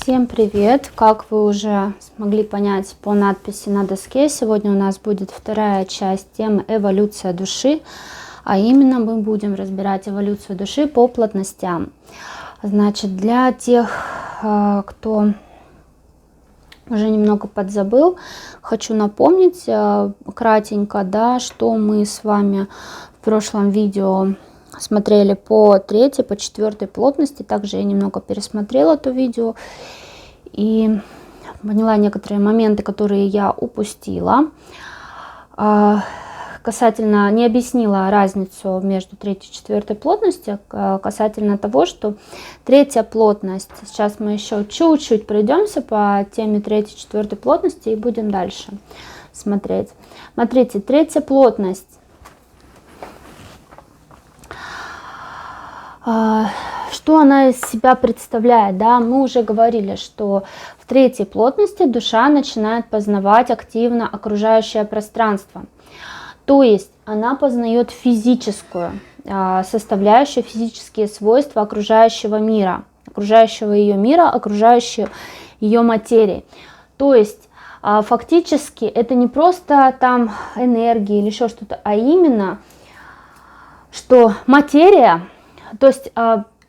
Всем привет! Как вы уже смогли понять по надписи на доске, сегодня у нас будет вторая часть темы эволюция души, а именно мы будем разбирать эволюцию души по плотностям. Значит, для тех, кто уже немного подзабыл, хочу напомнить кратенько, да, что мы с вами в прошлом видео смотрели по третьей, по четвертой плотности. Также я немного пересмотрела то видео и поняла некоторые моменты, которые я упустила. Касательно, не объяснила разницу между третьей и четвертой плотностью, касательно того, что третья плотность, сейчас мы еще чуть-чуть пройдемся по теме третьей и четвертой плотности и будем дальше смотреть. Смотрите, третья плотность. Что она из себя представляет? Да? Мы уже говорили, что в третьей плотности душа начинает познавать активно окружающее пространство. То есть она познает физическую составляющую, физические свойства окружающего мира, окружающего ее материи. То есть фактически это не просто там энергия или еще что-то, а именно, что материя, то есть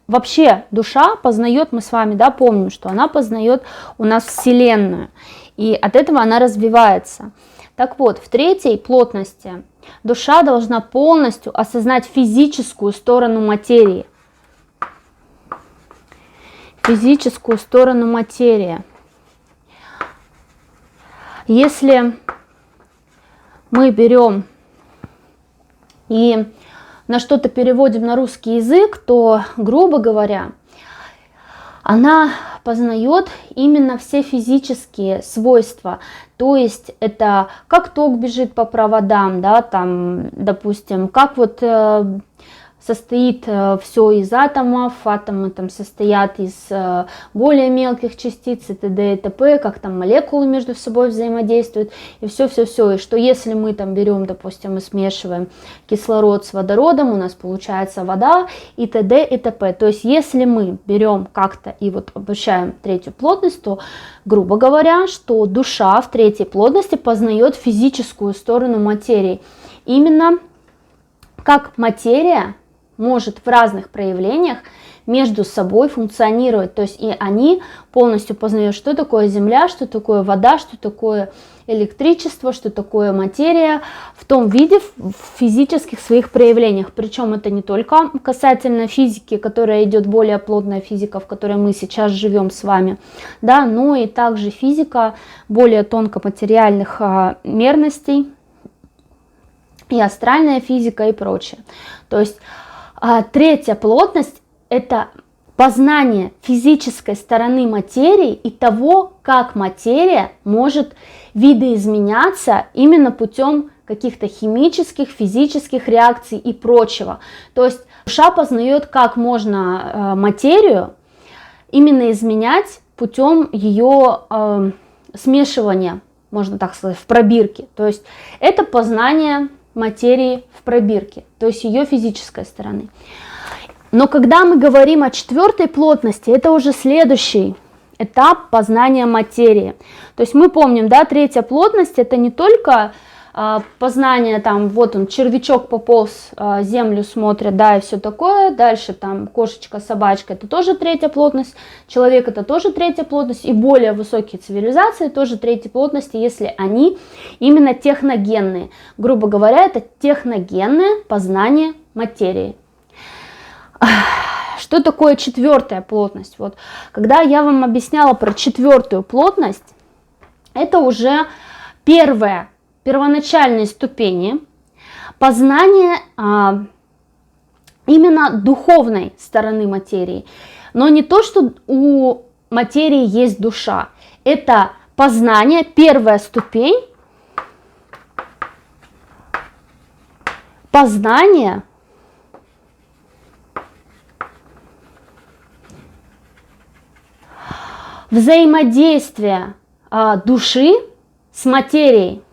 вообще душа познает, мы с вами, да, помним, что она познает у нас Вселенную, и от этого она развивается. Так вот, в третьей плотности душа должна полностью осознать физическую сторону материи. Физическую сторону материи. Если мы берем и на что-то переводим на русский язык, то, грубо говоря, она познает именно все физические свойства. То есть это как ток бежит по проводам, да, там, допустим, как вот состоит все из атомов, атомы там состоят из более мелких частиц и т.д. и т.п., как там молекулы между собой взаимодействуют, и все-все-все. И что если мы там берем, допустим, и смешиваем кислород с водородом, у нас получается вода и т.д. и т.п. То есть если мы берем как-то и вот обучаем третью плотность, то, грубо говоря, что душа в третьей плотности познает физическую сторону материи. Именно как материя может в разных проявлениях между собой функционировать. То есть и они полностью познают, что такое земля, что такое вода, что такое электричество, что такое материя в том виде, в физических своих проявлениях. Причем это не только касательно физики, которая идет более плотная физика, в которой мы сейчас живем с вами, да, но и также физика более тонкоматериальных мерностей, и астральная физика и прочее. То есть третья плотность – это познание физической стороны материи и того, как материя может видоизменяться именно путем каких-то химических, физических реакций и прочего. То есть душа познает, как можно материю именно изменять путем ее смешивания, можно так сказать, в пробирке. То есть это познание материи в пробирке, то есть ее физической стороны. Но когда мы говорим о четвертой плотности, это уже следующий этап познания материи. То есть мы помним, да, третья плотность это не только познание, там, вот он, червячок пополз, землю смотрит, да, и все такое, дальше там кошечка, собачка, это тоже третья плотность, человек это тоже третья плотность, и более высокие цивилизации тоже третья плотность, если они именно техногенные. Грубо говоря, это техногенное познание материи. Что такое четвертая плотность? Вот, когда я вам объясняла про четвертую плотность, это уже первоначальные ступени познания именно духовной стороны материи. Но не то, что у материи есть душа. Это познание, первая ступень, познание взаимодействия души с материей.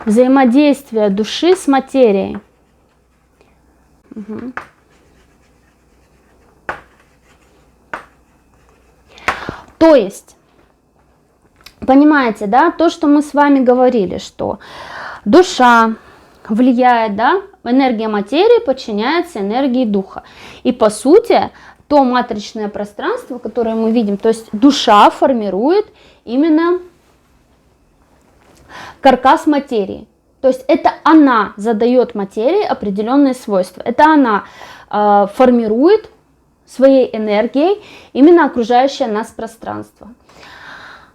Взаимодействие души с материей. То есть, понимаете, да, то, что мы с вами говорили, что душа влияет, да, энергия материи подчиняется энергии духа. И по сути, то матричное пространство, которое мы видим, то есть душа формирует именно каркас материи. То есть это она задает материи определенные свойства. Это она формирует своей энергией именно окружающее нас пространство.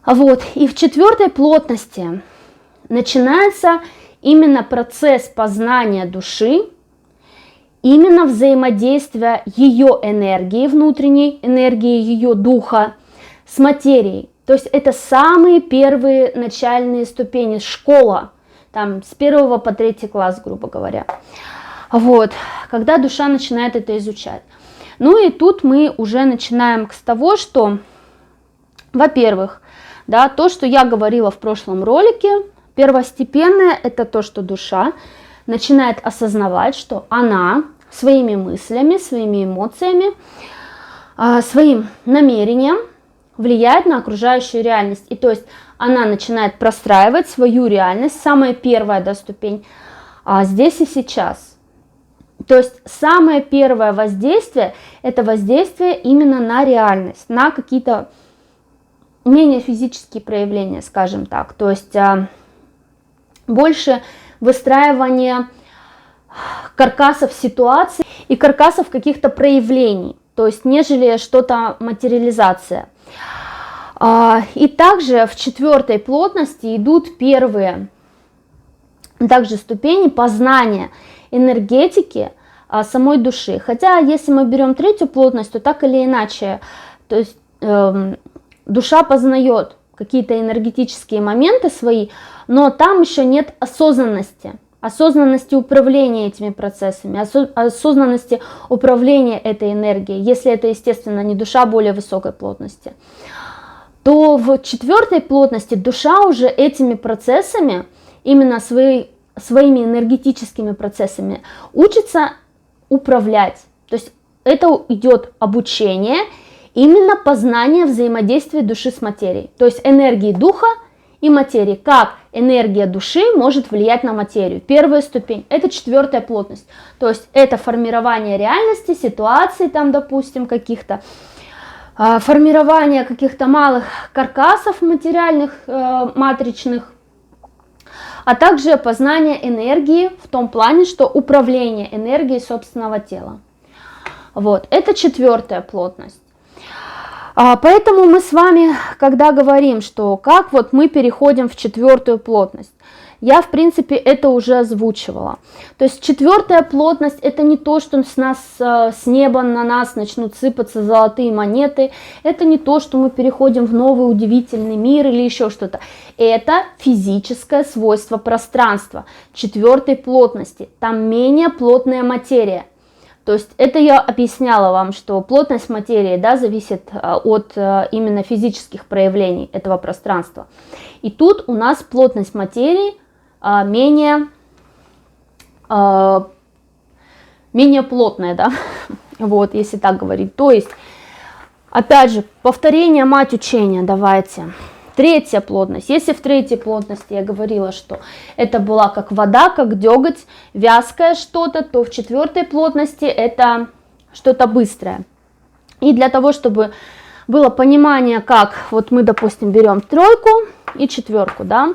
Вот. И в четвертой плотности начинается именно процесс познания души, именно взаимодействия ее энергии, внутренней энергии ее духа с материей. То есть это самые первые начальные ступени, школа, там с 1 по 3 класс, грубо говоря. Вот, когда душа начинает это изучать. Ну и тут мы уже начинаем с того, что, во-первых, да, то, что я говорила в прошлом ролике, первостепенное это то, что душа начинает осознавать, что она своими мыслями, своими эмоциями, своим намерением влияет на окружающую реальность. И то есть она начинает простраивать свою реальность, самая первая, да, ступень, здесь и сейчас. То есть самое первое воздействие – это воздействие именно на реальность, на какие-то менее физические проявления, скажем так. То есть больше выстраивание каркасов ситуаций и каркасов каких-то проявлений, то есть нежели что-то материализация. И также в четвертой плотности идут первые также ступени познания энергетики самой души. Хотя если мы берем третью плотность, то так или иначе, то есть душа познает какие-то энергетические моменты свои, но там еще нет осознанности управления этими процессами, осознанности управления этой энергией, если это, естественно, не душа более высокой плотности, то в четвертой плотности душа уже этими процессами, именно своими энергетическими процессами, учится управлять. То есть это идет обучение, именно познание взаимодействия души с материей, то есть энергии духа и материи, как энергия души может влиять на материю. Первая ступень – это четвертая плотность, то есть это формирование реальности, ситуаций там, допустим, каких-то, формирование каких-то малых каркасов материальных, матричных, а также познание энергии в том плане, что управление энергией собственного тела. Вот, это четвертая плотность. Поэтому мы с вами, когда говорим, что как вот мы переходим в четвертую плотность, я, в принципе, это уже озвучивала. То есть четвертая плотность – это не то, что с неба на нас начнут сыпаться золотые монеты, это не то, что мы переходим в новый удивительный мир или еще что-то. Это физическое свойство пространства четвертой плотности, там менее плотная материя. То есть это я объясняла вам, что плотность материи, да, зависит от именно физических проявлений этого пространства. И тут у нас плотность материи менее плотная, да, вот, если так говорить. То есть, опять же, повторение мать учения, давайте. Третья плотность. Если в третьей плотности я говорила, что это была как вода, как деготь, вязкое что-то, то в четвертой плотности это что-то быстрое. И для того, чтобы было понимание, как вот мы, допустим, берем тройку и четверку, да,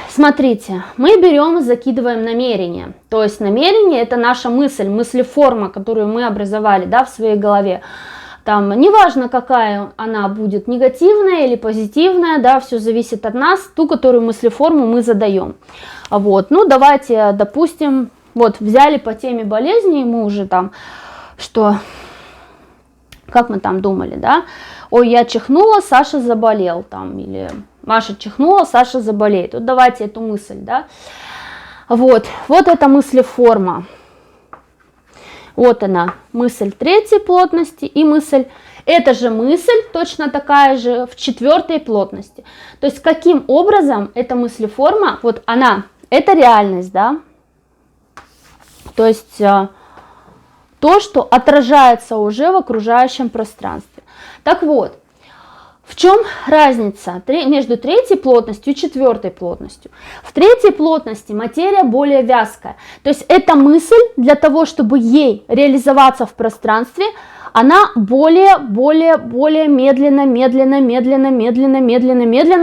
смотрите, мы берем и закидываем намерение. То есть намерение – это наша мысль, мыслеформа, которую мы образовали, да, в своей голове. Там, неважно, какая она будет, негативная или позитивная, да, все зависит от нас, ту, которую мыслеформу мы задаем. Вот, ну, давайте, допустим, вот, взяли по теме болезней, мы уже там, что, как мы там думали, да, ой, я чихнула, Саша заболел, там, или Маша чихнула, Саша заболеет. Вот давайте эту мысль, да, вот эта мыслеформа. Вот она, мысль третьей плотности и мысль, эта же мысль, точно такая же в четвертой плотности. То есть каким образом эта мыслеформа, вот она, это реальность, да, то есть то, что отражается уже в окружающем пространстве. Так вот, В чем разница между третьей плотностью и четвертой плотностью? В третьей плотности материя более вязкая. То есть эта мысль для того, чтобы ей реализоваться в пространстве, она более медленно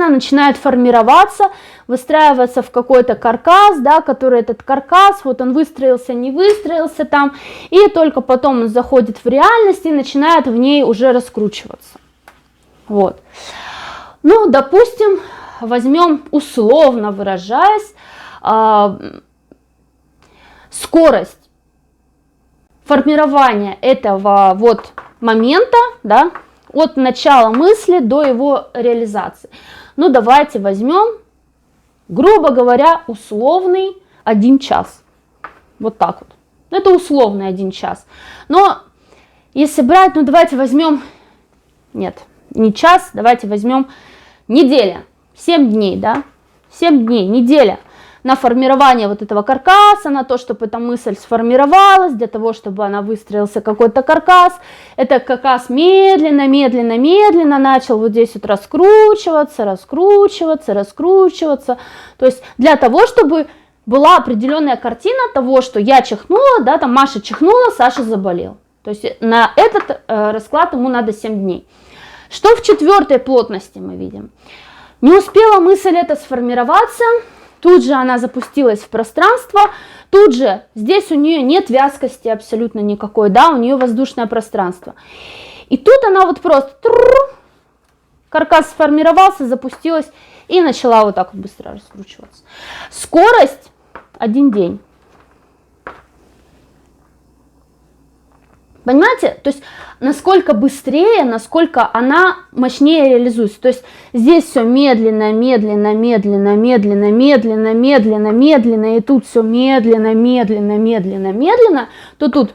начинает формироваться, выстраиваться в какой-то каркас, да, который этот каркас, вот он выстроился, не выстроился там, и только потом он заходит в реальность и начинает в ней уже раскручиваться. Вот. Ну, допустим, возьмем, условно выражаясь, скорость формирования этого вот момента, да, от начала мысли до его реализации. Ну, давайте возьмем, грубо говоря, условный 1 час. Вот так вот. Это условный 1 час. Но если брать, ну, давайте возьмем, нет, не час, давайте возьмем неделя, 7 дней, да, 7 дней, неделя на формирование вот этого каркаса, на то, чтобы эта мысль сформировалась, для того, чтобы она выстроился какой-то каркас. Этот каркас медленно начал вот здесь вот раскручиваться. То есть для того, чтобы была определенная картина того, что я чихнула, да, там Маша чихнула, Саша заболел. То есть на этот расклад ему надо 7 дней. Что в четвертой плотности мы видим? Не успела мысль эта сформироваться, тут же она запустилась в пространство, тут же здесь у нее нет вязкости абсолютно никакой, да, у нее воздушное пространство. И тут она вот просто каркас сформировался, запустилась и начала вот так вот быстро раскручиваться. Скорость 1 день. Понимаете? То есть насколько быстрее, насколько она мощнее реализуется. То есть здесь все медленно, и тут все медленно, то тут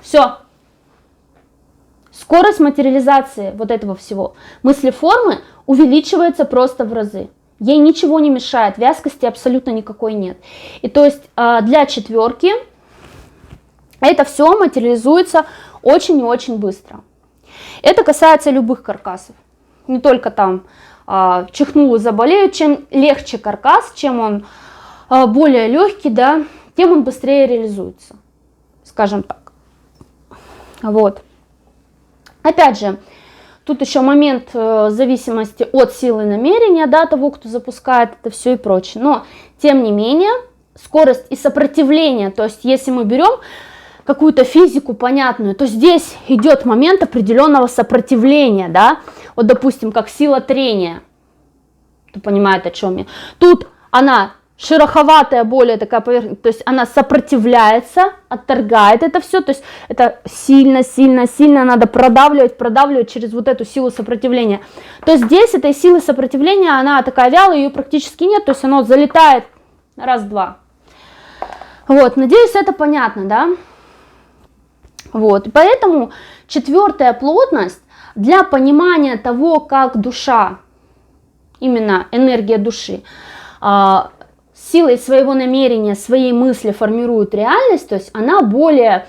все. Скорость материализации вот этого всего мыслеформы увеличивается просто в разы. Ей ничего не мешает, вязкости абсолютно никакой нет. И то есть для четверки это все материализуется очень и очень быстро. Это касается любых каркасов. Не только там чихнул и заболеют. Чем легче каркас, чем он более легкий, да, тем он быстрее реализуется. Скажем так. Вот. Опять же, тут еще момент зависимости от силы намерения, да, того, кто запускает это все и прочее. Но, тем не менее, скорость и сопротивление, то есть если мы берем какую-то физику понятную, то здесь идет момент определенного сопротивления, да, вот, допустим, как сила трения, кто понимает, о чем я. Тут она шероховатая, более такая поверхность, то есть она сопротивляется, отторгает это все, то есть это сильно надо продавливать через вот эту силу сопротивления. То есть здесь этой силы сопротивления, она такая вялая, ее практически нет, то есть оно залетает раз-два. Вот, надеюсь, это понятно, да? Вот, поэтому четвертая плотность для понимания того, как душа, именно энергия души, силой своего намерения, своей мысли формирует реальность, то есть она более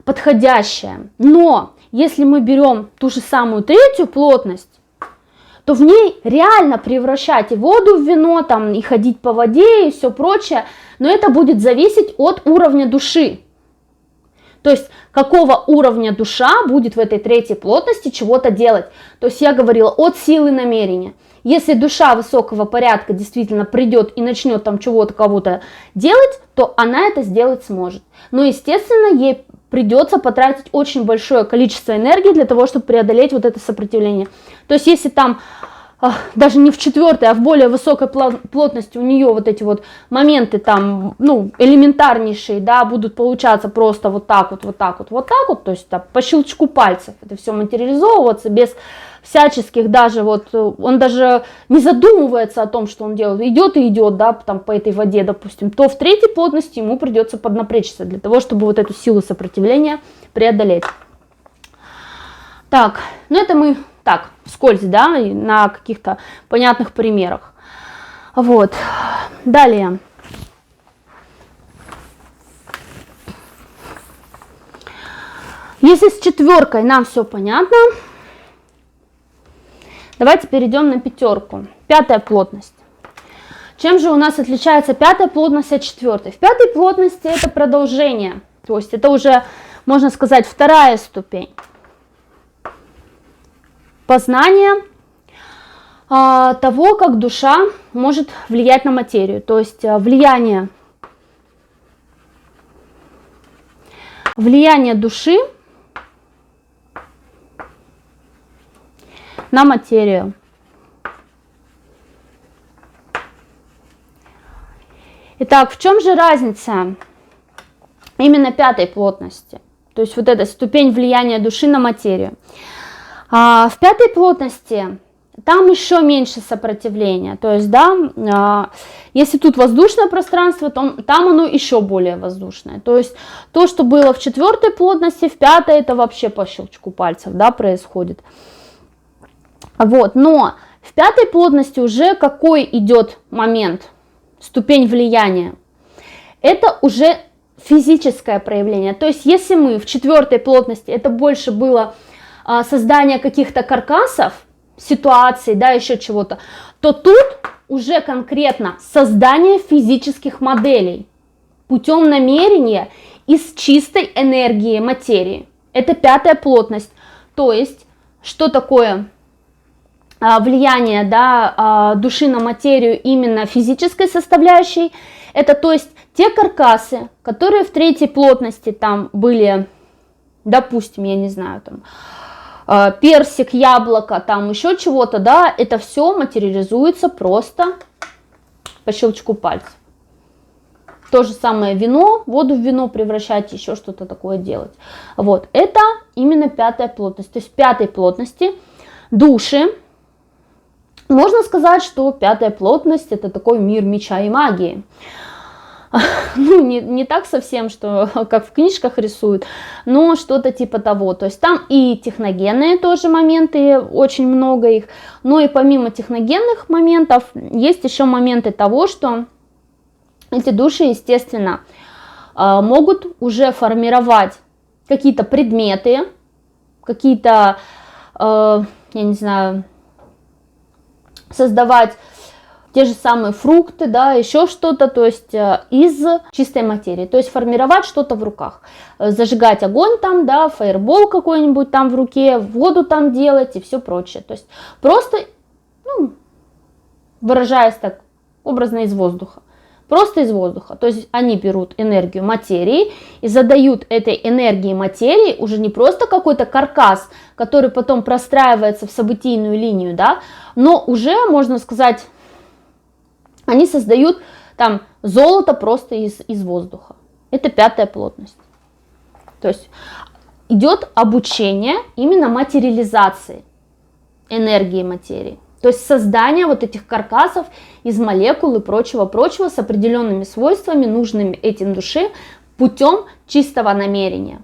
подходящая. Но если мы берем ту же самую третью плотность, то в ней реально превращать и воду в вино, там, и ходить по воде, и все прочее, но это будет зависеть от уровня души. То есть какого уровня душа будет в этой третьей плотности чего-то делать. То есть я говорила от силы намерения. Если душа высокого порядка действительно придет и начнет там чего-то, кого-то делать, то она это сделать сможет. Но, естественно, ей придется потратить очень большое количество энергии для того, чтобы преодолеть вот это сопротивление. То есть если там даже не в четвертой, а в более высокой плотности у нее вот эти вот моменты там, ну, элементарнейшие, да, будут получаться просто вот так вот, то есть там, по щелчку пальцев это все материализовываться без всяческих даже вот, он даже не задумывается о том, что он делает, идет и идет, да, там по этой воде, допустим, то в третьей плотности ему придется поднапрячься для того, чтобы вот эту силу сопротивления преодолеть. Так, ну это мы так, вскользь, да, на каких-то понятных примерах. Вот, далее. Если с четверкой нам все понятно, давайте перейдем на пятерку. Пятая плотность. Чем же у нас отличается пятая плотность от четвертой? В пятой плотности это продолжение, то есть это уже, можно сказать, вторая ступень познания того, как душа может влиять на материю, то есть влияние души на материю. Итак, в чем же разница именно пятой плотности? То есть вот эта ступень влияния души на материю. В пятой плотности там еще меньше сопротивления. То есть, да, если тут воздушное пространство, то там оно еще более воздушное. То есть то, что было в четвертой плотности, в пятой, это вообще по щелчку пальцев, да, происходит. Вот, но в пятой плотности уже какой идет момент? Ступень влияния. Это уже физическое проявление. То есть если мы в четвертой плотности, это больше было создание каких-то каркасов, ситуаций, да, еще чего-то, то тут уже конкретно создание физических моделей путем намерения из чистой энергии материи. Это пятая плотность. То есть, что такое влияние, да, души на материю именно физической составляющей? Это, то есть, те каркасы, которые в третьей плотности там были, допустим, я не знаю, там, персик, яблоко, там еще чего-то, да, это все материализуется просто по щелчку пальцев. То же самое вино, воду в вино превращать, еще что-то такое делать. Вот, это именно пятая плотность. То есть в пятой плотности души, можно сказать, что пятая плотность это такой мир меча и магии. Ну, не так совсем, что как в книжках рисуют, но что-то типа того. То есть там и техногенные тоже моменты, очень много их, но и помимо техногенных моментов, есть еще моменты того, что эти души, естественно, могут уже формировать какие-то предметы, какие-то, я не знаю, создавать те же самые фрукты, да, еще что-то, то есть из чистой материи, то есть формировать что-то в руках, зажигать огонь там, да, фаербол какой-нибудь там в руке, воду там делать и все прочее, то есть просто, ну, выражаясь так образно, из воздуха, просто из воздуха, то есть они берут энергию материи и задают этой энергии материи уже не просто какой-то каркас, который потом простраивается в событийную линию, да, но уже, можно сказать, они создают там золото просто из воздуха. Это пятая плотность. То есть идет обучение именно материализации энергии материи. То есть создание вот этих каркасов из молекул и прочего с определенными свойствами, нужными этим душе, путем чистого намерения.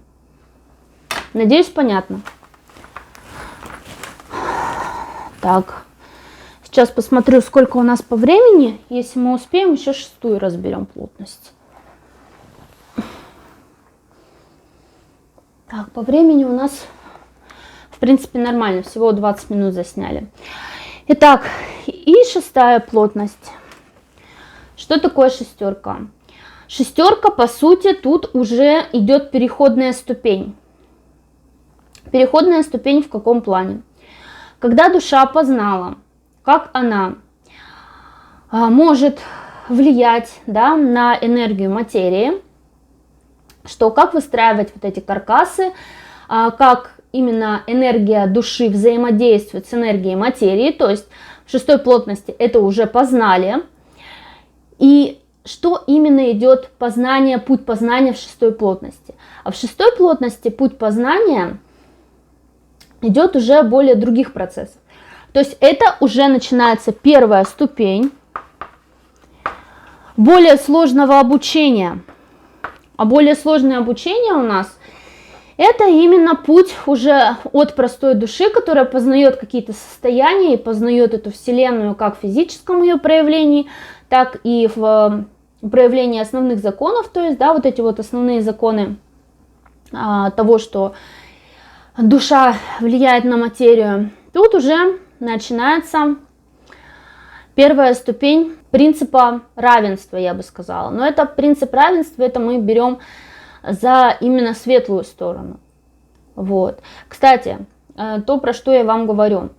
Надеюсь, понятно. Так. Сейчас посмотрю, сколько у нас по времени. Если мы успеем, еще шестую разберем плотность. Так, по времени у нас, в принципе, нормально. Всего 20 минут засняли. Итак, и шестая плотность. Что такое шестерка? Шестерка, по сути, тут уже идет переходная ступень. Переходная ступень в каком плане? Когда душа познала, как она может влиять, да, на энергию материи, что как выстраивать вот эти каркасы, как именно энергия души взаимодействует с энергией материи, то есть в шестой плотности это уже познали, и что именно идет познание, путь познания в шестой плотности. А в шестой плотности путь познания идет уже более других процессов. То есть это уже начинается первая ступень более сложного обучения. А более сложное обучение у нас это именно путь уже от простой души, которая познает какие-то состояния и познает эту вселенную как в физическом ее проявлении, так и в проявлении основных законов, то есть, да, вот эти вот основные законы того, что душа влияет на материю, тут уже начинается первая ступень принципа равенства, я бы сказала. Но это принцип равенства, это мы берем за именно светлую сторону. Вот. Кстати, то, про что я вам говорю.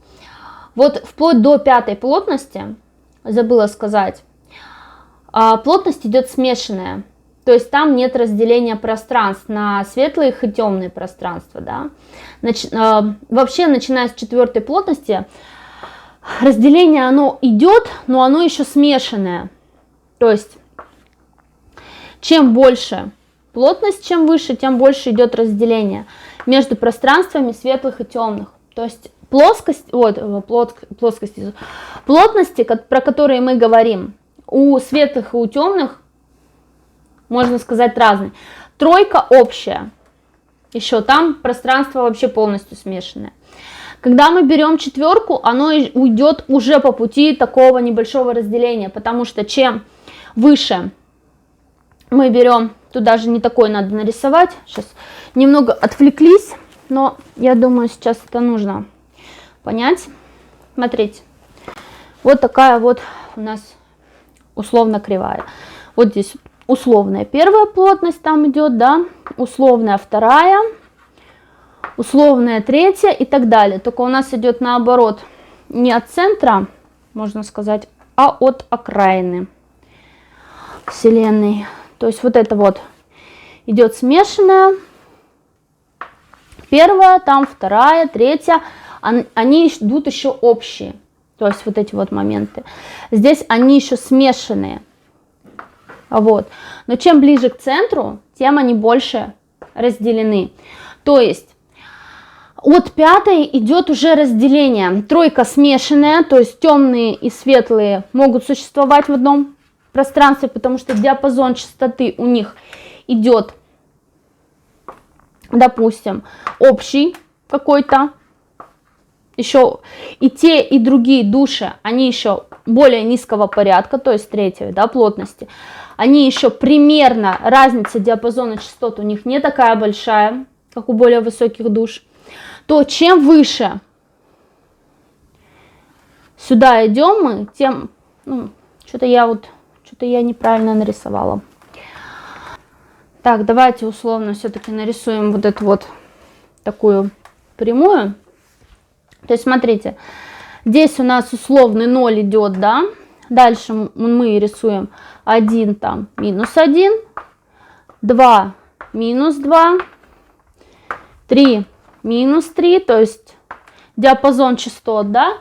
Вот вплоть до 5-й плотности, забыла сказать, плотность идет смешанная. То есть там нет разделения пространств на светлые и темные пространства. Да? Вообще, начиная с 4-й плотности, разделение оно идет, но оно еще смешанное. То есть, чем больше плотность, чем выше, тем больше идет разделение между пространствами светлых и темных. То есть плотности, про которые мы говорим, у светлых и у темных, можно сказать, разные. 3 общая. Еще там пространство вообще полностью смешанное. Когда мы берем 4, оно уйдет уже по пути такого небольшого разделения, потому что чем выше мы берем, тут даже не такой надо нарисовать, сейчас немного отвлеклись, но я думаю, сейчас это нужно понять. Смотрите, вот такая вот у нас условно кривая. Вот здесь условная 1 плотность там идет, да, условная 2, условная 3 и так далее. Только у нас идет наоборот, не от центра, можно сказать, а от окраины Вселенной. То есть вот это вот идет смешанная. 1, там 2, 3, они идут еще общие. То есть вот эти вот моменты. Здесь они еще смешанные. Вот. Но чем ближе к центру, тем они больше разделены. То есть от 5 идет уже разделение. 3 смешанная, то есть темные и светлые могут существовать в одном пространстве, потому что диапазон частоты у них идет, допустим, общий какой-то. Еще и те, и другие души, они еще более низкого порядка, то есть 3, да, плотности. Они еще примерно, разница диапазона частот у них не такая большая, как у более высоких душ. То чем выше сюда идем мы, тем, что-то я неправильно нарисовала. Так, давайте условно все-таки нарисуем вот эту вот такую прямую. То есть смотрите, здесь у нас условный 0 идет, да, дальше мы рисуем 1 там минус 1, 2 минус 2, 3 минус 3, то есть диапазон частот, да,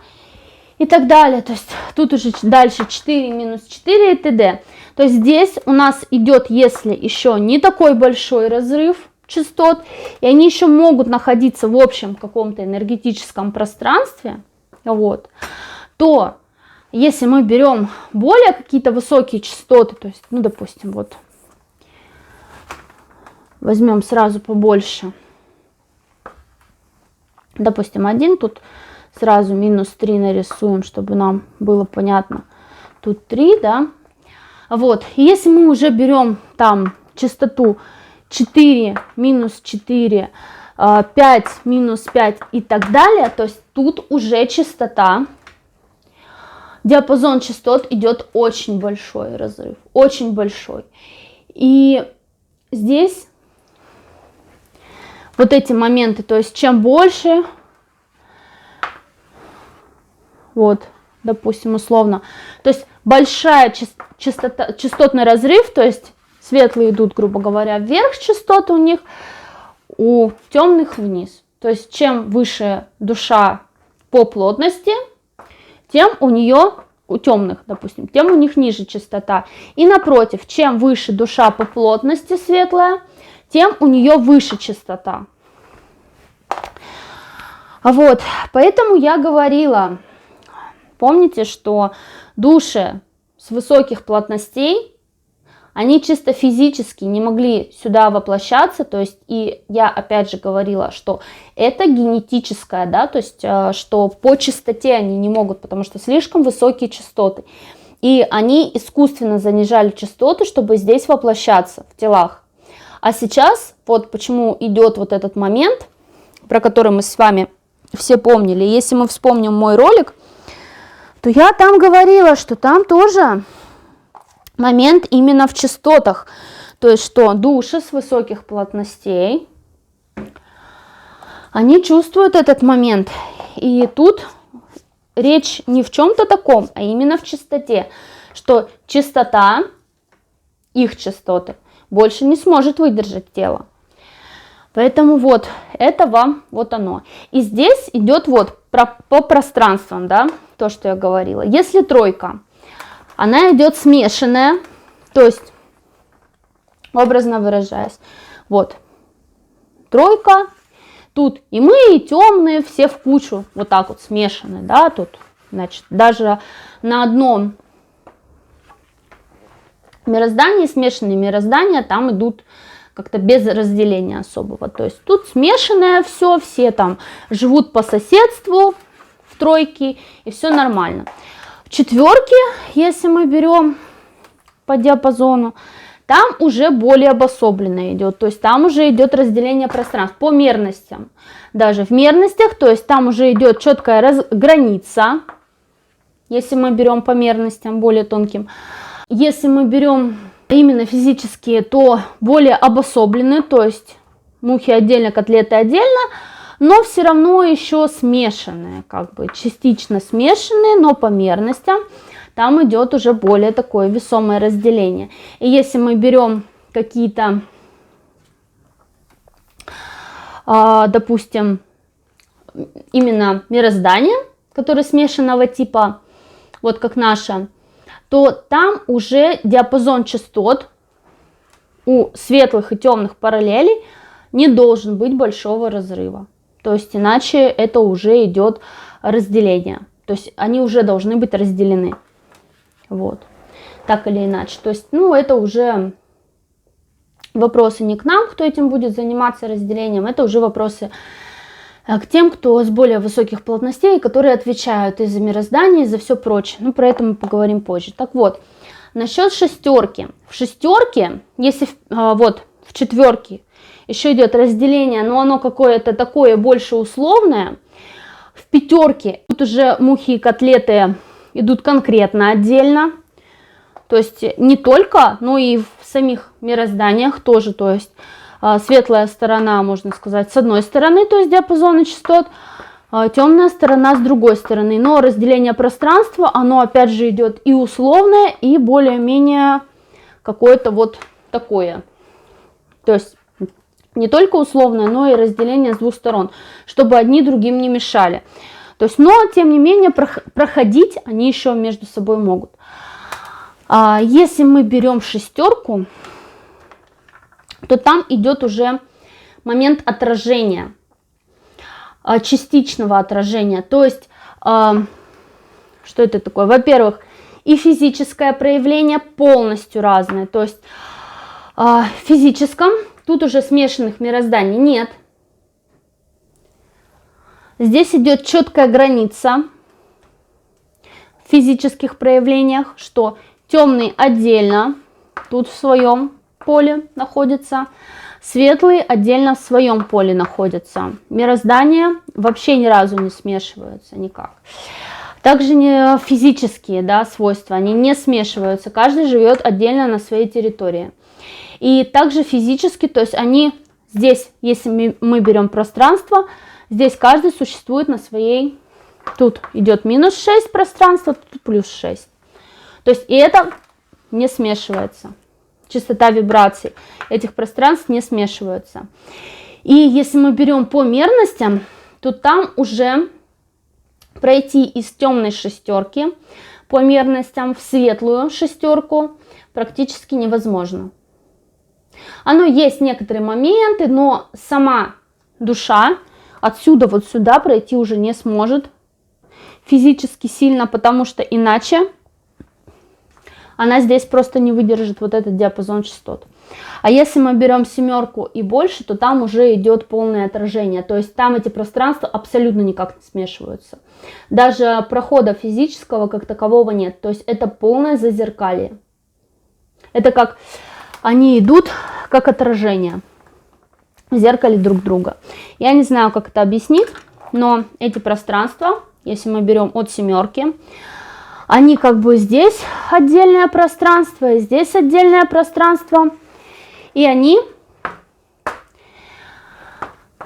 и так далее. То есть тут уже дальше 4 минус 4 и т.д. То есть здесь у нас идет, если еще не такой большой разрыв частот, и они еще могут находиться в общем каком-то энергетическом пространстве, вот, то если мы берем более какие-то высокие частоты, то есть, допустим, вот, возьмем сразу побольше, допустим, 1, тут сразу минус 3 нарисуем, чтобы нам было понятно, тут 3, да, вот, и если мы уже берем там частоту 4, минус 4, 5, минус 5 и так далее, то есть тут уже частота, диапазон частот идет очень большой разрыв, очень большой. И здесь вот эти моменты, то есть чем больше, вот, допустим, условно, то есть большая частотный разрыв, то есть светлые идут, грубо говоря, вверх частоты у них, у темных вниз. То есть чем выше душа по плотности, тем у темных, допустим, тем у них ниже частота. И напротив, чем выше душа по плотности светлая, тем у нее выше частота. Вот, поэтому я говорила, помните, что души с высоких плотностей, они чисто физически не могли сюда воплощаться, то есть, и я опять же говорила, что это генетическое, да, то есть, что по частоте они не могут, потому что слишком высокие частоты. И они искусственно занижали частоты, чтобы здесь воплощаться в телах. А сейчас, вот почему идет вот этот момент, про который мы с вами все помнили. Если мы вспомним мой ролик, то я там говорила, что там тоже момент именно в частотах. То есть, что души с высоких плотностей, они чувствуют этот момент. И тут речь не в чем-то таком, а именно в частоте, что частота, их частоты, больше не сможет выдержать тело. Поэтому вот, это вам, вот оно. И здесь идет вот по пространствам, да, то, что я говорила. Если тройка, она идет смешанная, то есть, образно выражаясь, вот, тройка, тут и мы, и темные, все в кучу, вот так вот смешаны, да, тут, значит, даже на одном мироздании, смешанные мироздания, там идут как-то без разделения особого. То есть тут смешанное все там живут по соседству в тройке, и все нормально. В четверке, если мы берем по диапазону, там уже более обособленно идет, то есть там уже идет разделение пространств по мерностям. Даже в мерностях, то есть там уже идет четкая граница, если мы берем по мерностям более тонким. Если мы берем именно физические, то более обособлены, то есть мухи отдельно, котлеты отдельно, но все равно еще смешанные, как бы частично смешанные, но по мерностям. Там идет уже более такое весомое разделение. И если мы берем какие-то, допустим, именно мироздания, которые смешанного типа, вот как наша, то там уже диапазон частот у светлых и темных параллелей не должен быть большого разрыва. То есть иначе это уже идет разделение. То есть они уже должны быть разделены. Вот. Так или иначе. То есть, ну, это уже вопросы не к нам, кто этим будет заниматься разделением. Это уже вопросы к тем, кто с более высоких плотностей, которые отвечают и за мироздание, и за все прочее. Ну, про это мы поговорим позже. Так вот, насчет шестерки. В шестерке, если вот в четверке еще идет разделение, но оно какое-то такое больше условное, в пятерке тут уже мухи и котлеты идут конкретно отдельно. То есть не только, но и в самих мирозданиях тоже. То есть светлая сторона, можно сказать, с одной стороны, то есть диапазоны частот, темная сторона с другой стороны. Но разделение пространства, оно опять же идет и условное, и более-менее какое-то вот такое. То есть не только условное, но и разделение с двух сторон, чтобы одни другим не мешали. То есть, но тем не менее проходить они еще между собой могут. Если мы берем шестерку, то там идет уже момент отражения, частичного отражения. То есть, что это такое? Во-первых, и физическое проявление полностью разное. То есть, в физическом тут уже смешанных мирозданий нет. Здесь идет четкая граница в физических проявлениях, что темный отдельно тут в своем поле находится, светлые отдельно в своем поле находятся. Мироздания вообще ни разу не смешиваются никак. Также не физические, да, свойства, они не смешиваются, каждый живет отдельно на своей территории. И также физически, то есть они здесь, если мы берем пространство, здесь каждый существует на своей, тут идет минус 6 пространства, тут плюс 6. То есть и это не смешивается. Частота вибраций этих пространств не смешиваются. И если мы берем по мерностям, то там уже пройти из темной шестерки по мерностям в светлую шестерку практически невозможно. Оно есть некоторые моменты, но сама душа отсюда вот сюда пройти уже не сможет физически сильно, потому что иначе она здесь просто не выдержит вот этот диапазон частот. А если мы берем семерку и больше, то там уже идет полное отражение. То есть там эти пространства абсолютно никак не смешиваются. Даже прохода физического как такового нет. То есть это полное зазеркалье. Это как они идут как отражение. в зеркале друг друга. Я не знаю, как это объяснить, но эти пространства, если мы берем от семерки, они как бы здесь отдельное пространство, и здесь отдельное пространство, и они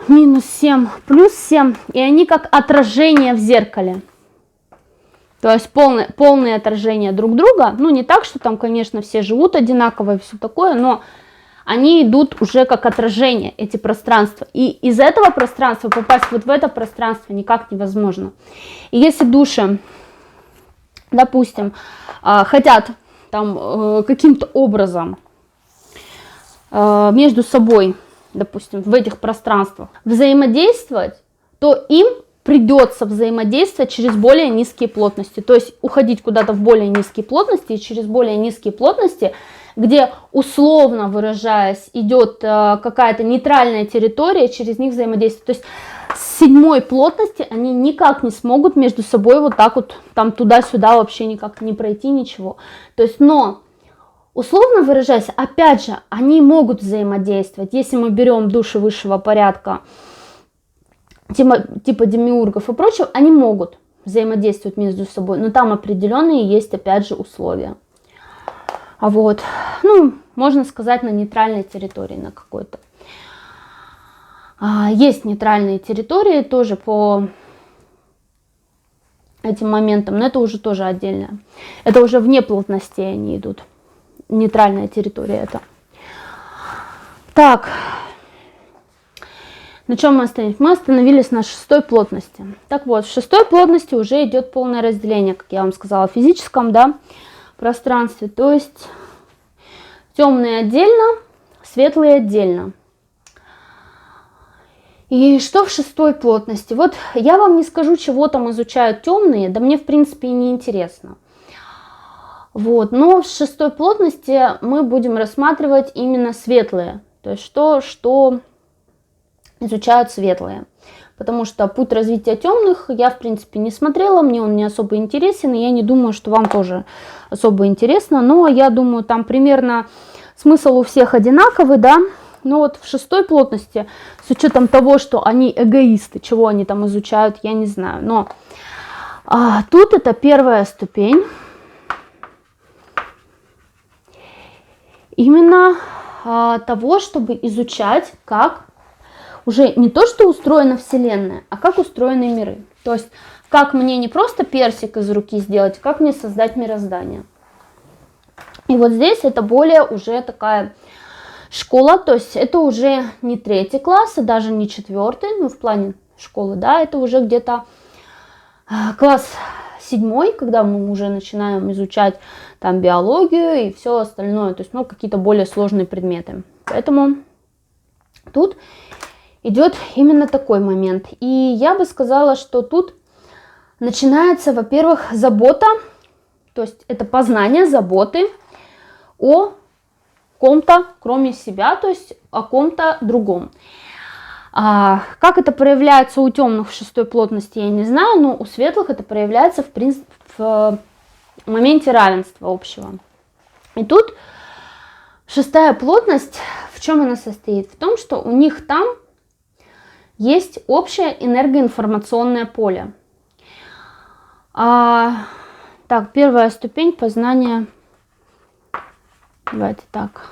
минус 7, плюс 7, и они как отражение в зеркале. То есть полное отражение друг друга. Ну, не так, что там, конечно, все живут одинаково и все такое, но они идут уже как отражение, эти пространства. И из этого пространства попасть вот в это пространство никак невозможно. И если души, допустим, хотят там каким-то образом между собой, допустим, в этих пространствах взаимодействовать, то им придется взаимодействовать через более низкие плотности. То есть уходить куда-то в более низкие плотности, и через более низкие плотности, где, условно выражаясь, идет какая-то нейтральная территория, через них взаимодействовать. То есть с 7 плотности они никак не смогут между собой вот так вот там туда-сюда вообще никак не пройти, ничего. То есть, но условно выражаясь, опять же, они могут взаимодействовать. Если мы берем души высшего порядка, типа демиургов и прочего, они могут взаимодействовать между собой, но там определенные есть, опять же, условия. А вот, ну, можно сказать, на нейтральной территории, на какой-то. Есть нейтральные территории тоже по этим моментам, но это уже тоже отдельно. Это уже вне плотностей они идут. Нейтральная территория это. Так. На чем мы остановились? Мы остановились на 6 плотности. Так вот, в 6 плотности уже идет полное разделение, как я вам сказала, в физическом, да, пространстве. То есть темные отдельно, светлые отдельно. И что в 6 плотности? Вот я вам не скажу, чего там изучают темные, да мне в принципе и не интересно. Вот, но в 6 плотности мы будем рассматривать именно светлые. То есть что изучают светлые. Потому что путь развития темных я, в принципе, не смотрела, мне он не особо интересен, и я не думаю, что вам тоже особо интересно. Но я думаю, там примерно смысл у всех одинаковый, да. Но вот в 6 плотности, с учетом того, что они эгоисты, чего они там изучают, я не знаю. Но тут это 1 ступень. Именно того, чтобы изучать, как уже не то, что устроена Вселенная, а как устроены миры. То есть, как мне не просто персик из руки сделать, как мне создать мироздание. И вот здесь это более уже такая школа, то есть это уже не 3 класс, и даже не 4, ну в плане школы, да, это уже где-то класс 7, когда мы уже начинаем изучать там биологию и все остальное, то есть, ну, какие-то более сложные предметы. Поэтому тут идет именно такой момент. И я бы сказала, что тут начинается, во-первых, забота, то есть это познание, заботы о ком-то, кроме себя, то есть о ком-то другом. Как это проявляется у темных в 6 плотности, я не знаю, но у светлых это проявляется в принципе в моменте равенства общего. И тут 6 плотность, в чем она состоит? В том, что у них там есть общее энергоинформационное поле. Так, 1 ступень познания. Давайте так.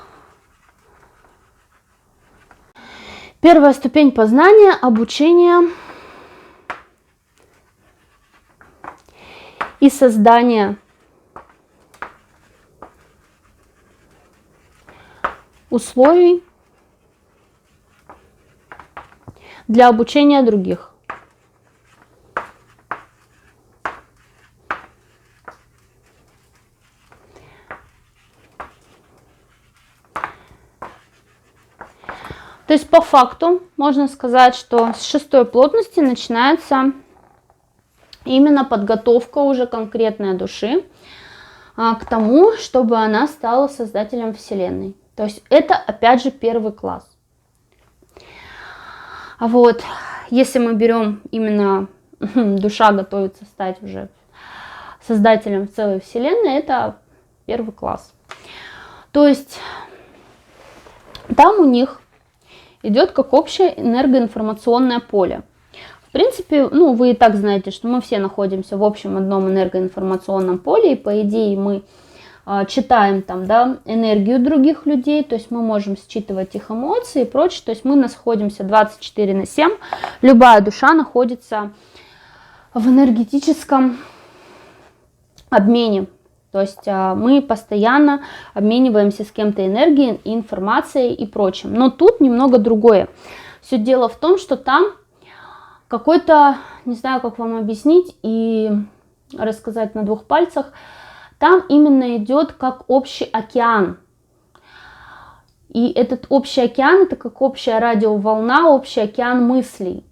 1 ступень познания, обучения и создания условий для обучения других. То есть по факту можно сказать, что с 6 плотности начинается именно подготовка уже конкретной души к тому, чтобы она стала создателем Вселенной. То есть это опять же 1 класс. А вот если мы берем именно душа готовится стать уже создателем целой Вселенной, это 1 класс. То есть там у них идет как общее энергоинформационное поле. В принципе, ну, вы и так знаете, что мы все находимся в общем одном энергоинформационном поле, и по идее мы читаем там, да, энергию других людей, то есть мы можем считывать их эмоции и прочее, то есть мы находимся 24/7, любая душа находится в энергетическом обмене, то есть мы постоянно обмениваемся с кем-то энергией, информацией и прочим, но тут немного другое. Все дело в том, что там какой-то, не знаю, как вам объяснить и рассказать на двух пальцах, там именно идет как общий океан. И этот общий океан, это как общая радиоволна, общий океан мыслей.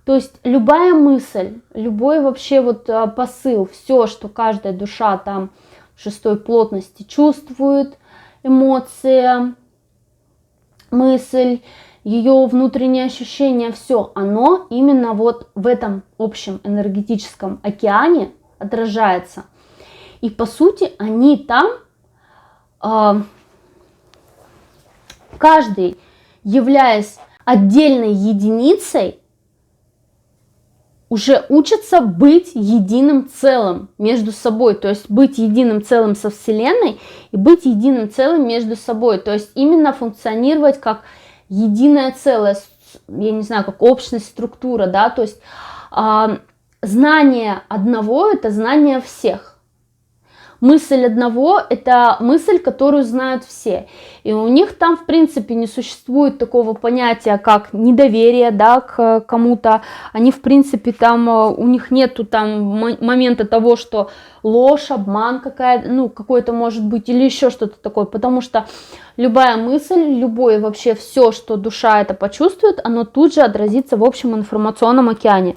То есть любая мысль, любой вообще вот посыл, все, что каждая душа там в шестой плотности чувствует, эмоция, мысль, ее внутреннее ощущение, все, оно именно вот в этом общем энергетическом океане отражается. И по сути они там, каждый, являясь отдельной единицей, уже учатся быть единым целым между собой, то есть быть единым целым со Вселенной и быть единым целым между собой, то есть именно функционировать как единое целое, я не знаю, как общность, структура, да, то есть знание одного – это знание всех. Мысль одного – это мысль, которую знают все. И у них там, в принципе, не существует такого понятия, как недоверие, да, к кому-то. Они, в принципе, там, у них нету там момента того, что ложь, обман какой-то может быть, или еще что-то такое. Потому что любая мысль, любое вообще все, что душа это почувствует, оно тут же отразится в общем информационном океане.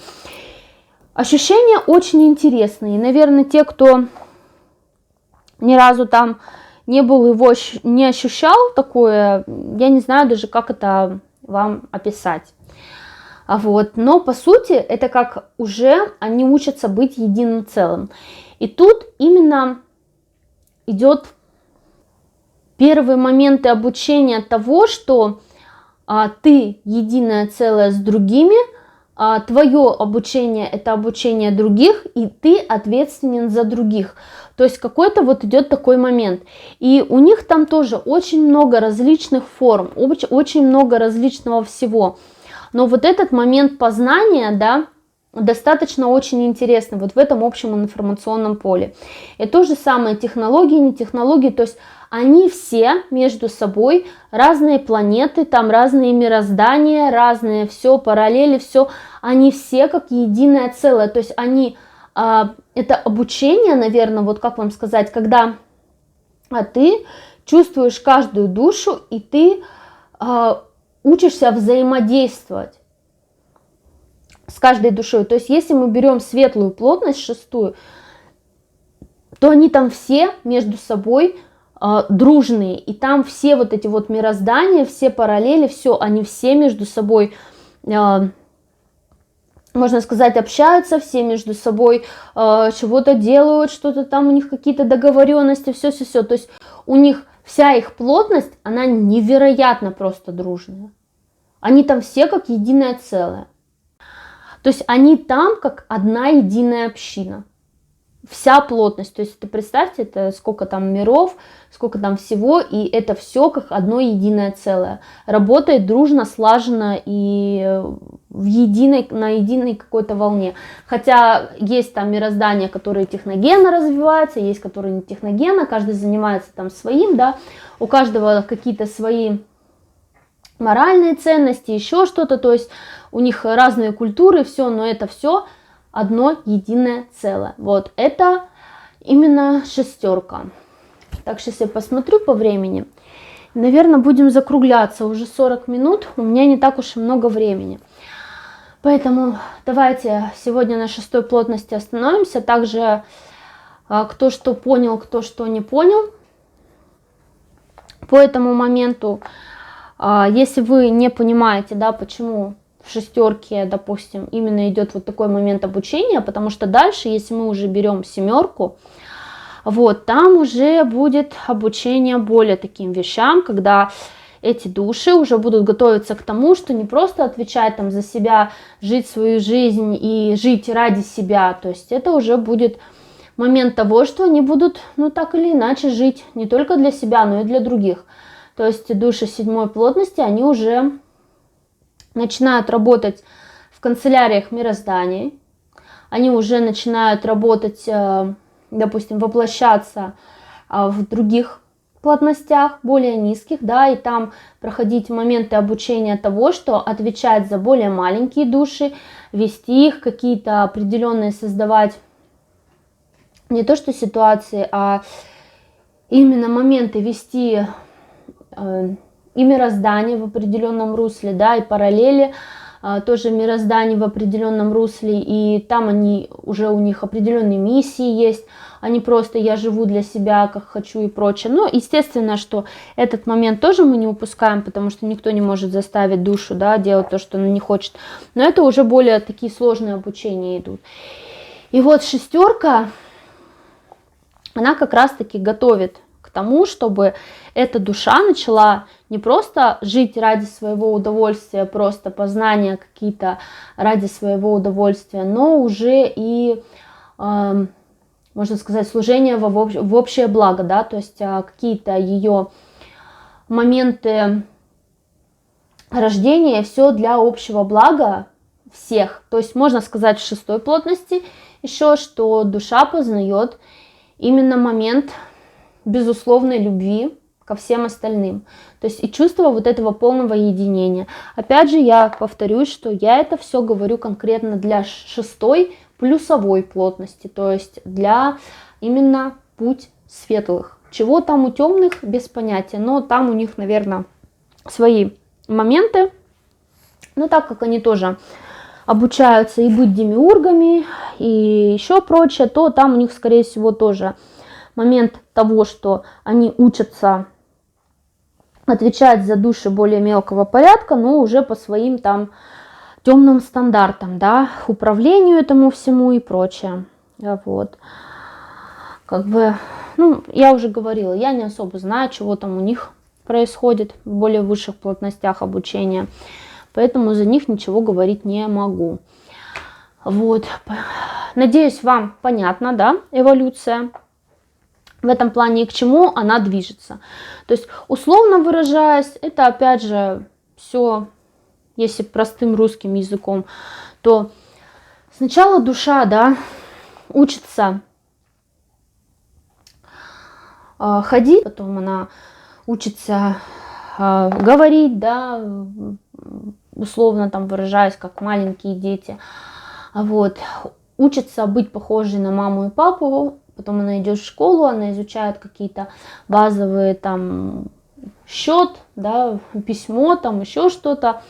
Ощущения очень интересные. И, наверное, те, кто ни разу там не был, его не ощущал такое, я не знаю даже, как это вам описать. Вот. Но по сути это как уже они учатся быть единым целым. И тут именно идет первые моменты обучения того, что ты единое целое с другими, твое обучение это обучение других, и ты ответственен за других. То есть какой-то вот идет такой момент. И у них там тоже очень много различных форм, очень много различного всего. Но вот этот момент познания, да, достаточно очень интересный вот в этом общем информационном поле. И то же самое технологии, не технологии, то есть они все между собой, разные планеты, там разные мироздания, разные все, параллели, все, они все как единое целое, то есть они... Это обучение, наверное, вот как вам сказать, когда ты чувствуешь каждую душу, и ты учишься взаимодействовать с каждой душой. То есть если мы берем светлую плотность, шестую, то они там все между собой дружные, и там все вот эти вот мироздания, все параллели, все, они все между собой... можно сказать, общаются, все между собой чего-то делают, что-то там у них какие-то договоренности, все. То есть у них вся их плотность, она невероятно просто дружная. Они там все как единое целое. То есть они там как одна единая община. Вся плотность, то есть это представьте, это сколько там миров, сколько там всего, и это все как одно единое целое. Работает дружно, слаженно и на единой какой-то волне. Хотя есть там мироздания, которые техногенно развиваются, есть которые не техногенно, каждый занимается там своим, да, у каждого какие-то свои моральные ценности, еще что-то, то есть у них разные культуры, все, но это все одно единое целое. Вот это именно шестерка. Так, сейчас я посмотрю по времени. Наверное, будем закругляться. Уже 40 минут. У меня не так уж и много времени. Поэтому давайте сегодня на шестой плотности остановимся. Также кто что понял, кто что не понял. По этому моменту, если вы не понимаете, да, почему в шестерке, допустим, именно идет вот такой момент обучения, потому что дальше, если мы уже берем семерку, вот там уже будет обучение более таким вещам, когда эти души уже будут готовиться к тому, что не просто отвечать там за себя, жить свою жизнь и жить ради себя. То есть это уже будет момент того, что они будут, ну так или иначе, жить не только для себя, но и для других. То есть души 7 плотности, они уже начинают работать в канцеляриях мироздания, они уже начинают работать, допустим, воплощаться в других плотностях, более низких, да, и там проходить моменты обучения того, что отвечать за более маленькие души, вести их, какие-то определенные создавать не то что ситуации, а именно моменты вести и мироздание в определенном русле, да, и параллели, тоже мироздание в определенном русле, и там они уже, у них определенные миссии есть, а не просто я живу для себя, как хочу и прочее. Но естественно, что этот момент тоже мы не упускаем, потому что никто не может заставить душу, да, делать то, что она не хочет. Но это уже более такие сложные обучения идут. И вот 6, она как раз-таки готовит к тому, чтобы эта душа начала не просто жить ради своего удовольствия, просто познания какие-то ради своего удовольствия, но уже и, можно сказать, служение в общее благо, да, то есть какие-то ее моменты рождения, все для общего блага всех. То есть можно сказать в 6 плотности еще, что душа познает именно момент безусловной любви ко всем остальным. То есть и чувство вот этого полного единения. Опять же, я повторюсь, что я это все говорю конкретно для 6 плюсовой плотности, то есть для именно путь светлых. Чего там у темных, без понятия, но там у них, наверное, свои моменты. Но так как они тоже обучаются и быть демиургами, и еще прочее, то там у них, скорее всего, тоже момент того, что они учатся отвечать за души более мелкого порядка, но уже по своим там темным стандартам, да, управлению этому всему и прочее. Вот. Как бы, ну, я уже говорила, я не особо знаю, чего там у них происходит в более высших плотностях обучения, поэтому за них ничего говорить не могу. Вот. Надеюсь, вам понятна, да, эволюция в этом плане и к чему она движется. То есть, условно выражаясь, это опять же все, если простым русским языком, то сначала душа, да, учится ходить, потом она учится говорить, да, условно там выражаясь, как маленькие дети, вот, учится быть похожей на маму и папу. Потом она идет в школу, она изучает какие-то базовые там счет, да, письмо, там еще что-то.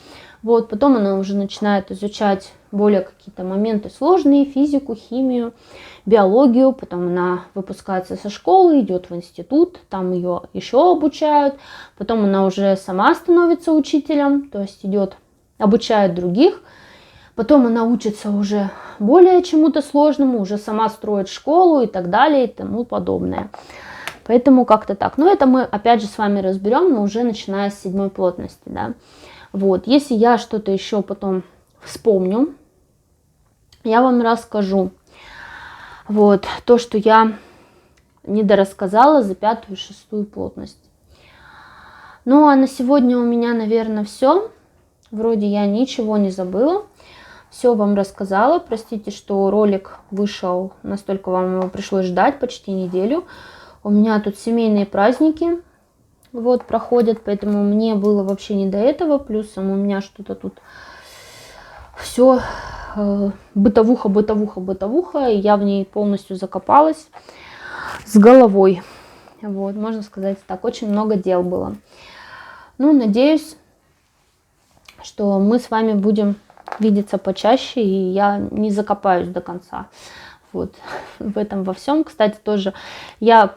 Вот, потом она уже начинает изучать более какие-то моменты сложные, физику, химию, биологию. Потом она выпускается со школы, идет в институт, там ее еще обучают. Потом она уже сама становится учителем, то есть идет, обучает других. Потом она учится уже более чему-то сложному, уже сама строит школу и так далее и тому подобное. Поэтому как-то так. Но это мы опять же с вами разберем, но уже начиная с 7 плотности. Да? Вот. Если я что-то еще потом вспомню, я вам расскажу. Вот. То, что я недорассказала за 5 и 6 плотность. Ну а на сегодня у меня, наверное, все. Вроде я ничего не забыла. Все вам рассказала. Простите, что ролик вышел, настолько вам его пришлось ждать, почти неделю. У меня тут семейные праздники вот проходят, поэтому мне было вообще не до этого. Плюсом у меня что-то тут все бытовуха, и я в ней полностью закопалась с головой. Вот, можно сказать так, очень много дел было. Ну, надеюсь, что мы с вами будем видеться почаще, и я не закопаюсь до конца. Вот в этом во всем. Кстати, тоже я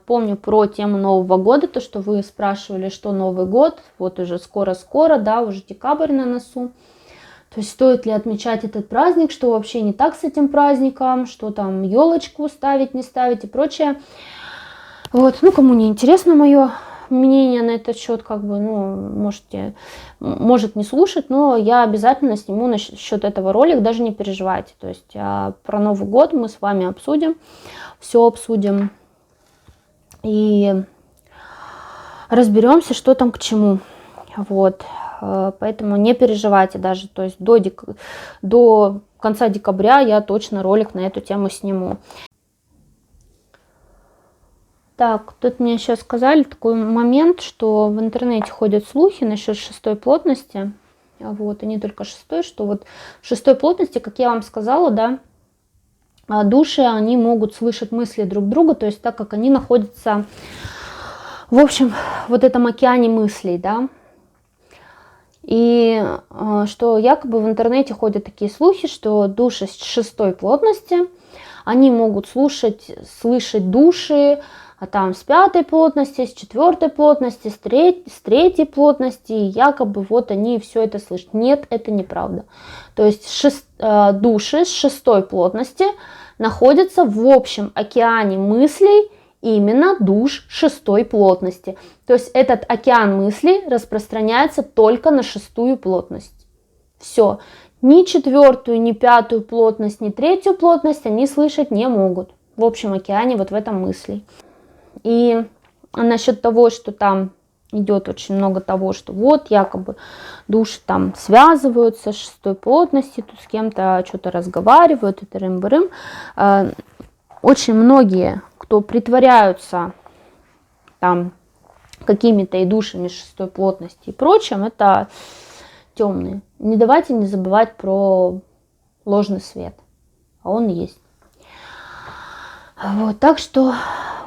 помню про тему Нового года, то, что вы спрашивали, что Новый год, вот уже скоро-скоро, да, уже декабрь на носу. То есть стоит ли отмечать этот праздник, что вообще не так с этим праздником, что там елочку ставить, не ставить и прочее. Вот, ну, кому не интересно мое мнение на этот счет, как бы, ну, может не слушать, но я обязательно сниму насчет этого ролик, даже не переживайте. То есть про Новый год мы с вами обсудим, все обсудим и разберемся, что там к чему. Вот, поэтому не переживайте даже, то есть до конца декабря я точно ролик на эту тему сниму. Так, тут мне еще сказали такой момент, что в интернете ходят слухи насчет 6 плотности, вот, и не только 6, что вот в 6 плотности, как я вам сказала, да, души, они могут слышать мысли друг друга, то есть так как они находятся, в общем, вот этом океане мыслей, да. И что якобы в интернете ходят такие слухи, что души с 6 плотности, они могут слышать души там с 5 плотности, с 4 плотности, с 3 плотности, и якобы вот они все это слышат. Нет, это неправда. То есть души с 6 плотности находятся в общем океане мыслей именно душ 6 плотности. То есть этот океан мыслей распространяется только на 6 плотность. Все. Ни 4, ни 5 плотность, ни 3 плотность они слышать не могут. В общем океане вот в этом мыслей. И насчет того, что там идет очень много того, что вот якобы души там связываются с 6 плотностью, тут с кем-то что-то разговаривают, и тырым-бырым. Очень многие, кто притворяются там какими-то и душами 6 плотности и прочим, это темные. Не давайте не забывать про ложный свет, а он есть. Вот, так что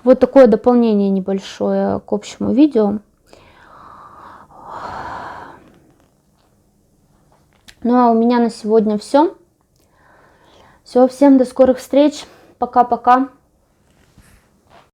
вот такое дополнение небольшое к общему видео. Ну а у меня на сегодня все. Все, всем до скорых встреч. Пока-пока.